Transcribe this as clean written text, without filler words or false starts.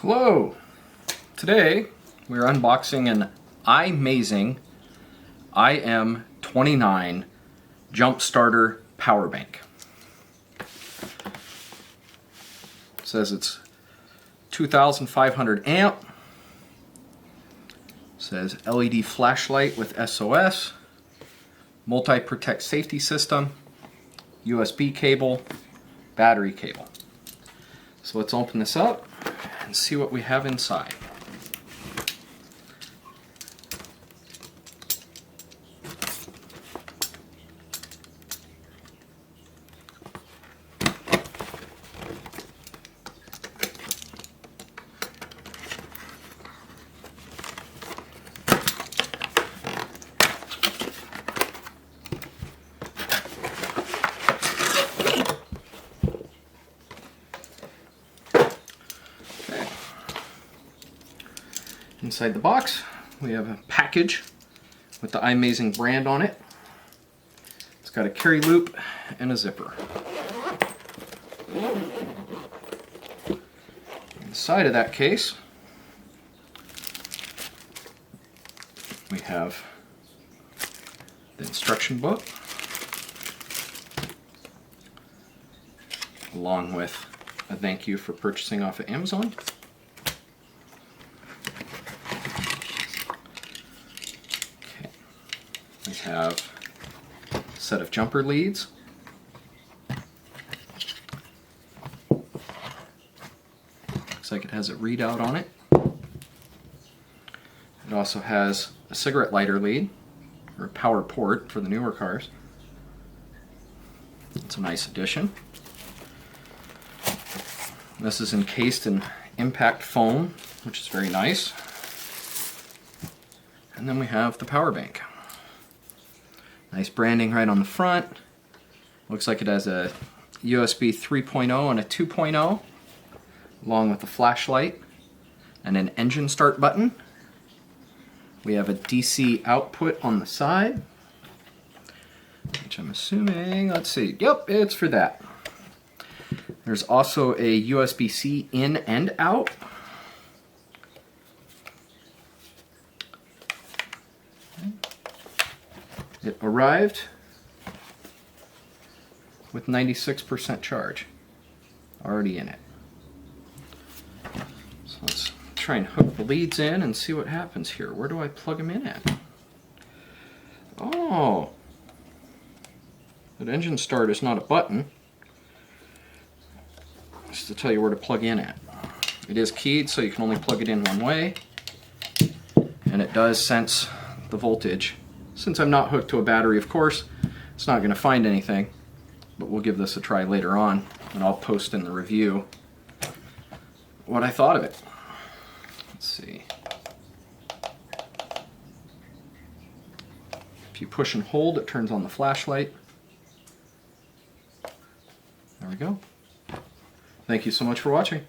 Hello! Today we're unboxing an Imazing IM29 Jump Starter Power Bank. It says it's 2,500 amp. It says LED flashlight with SOS, multi-protect safety system, USB cable, battery cable. So let's open this up and see what we have inside. Inside the box, we have a package with the Imazing brand on it. It's got a carry loop and a zipper. Inside of that case, we have the instruction book, along with a thank you for purchasing off of Amazon. We have a set of jumper leads. Looks like it has a readout on it. It also has a cigarette lighter lead, or a power port for the newer cars. It's a nice addition. This is encased in impact foam, which is very nice. And then we have the power bank. Nice branding right on the front. Looks like it has a USB 3.0 and a 2.0, along with a flashlight and an engine start button. We have a DC output on the side, which I'm assuming, let's see, yep, it's for that. There's also a USB-C in and out. It arrived with 96% charge already in it. So let's try and hook the leads in and see what happens here. Where do I plug them in at? Oh, that engine start is not a button. Just to tell you where to plug in at. It is keyed, so you can only plug it in one way, and it does sense the voltage. Since I'm not hooked to a battery, of course, it's not going to find anything, but we'll give this a try later on, and I'll post in the review what I thought of it. Let's see. If you push and hold, it turns on the flashlight. There we go. Thank you so much for watching.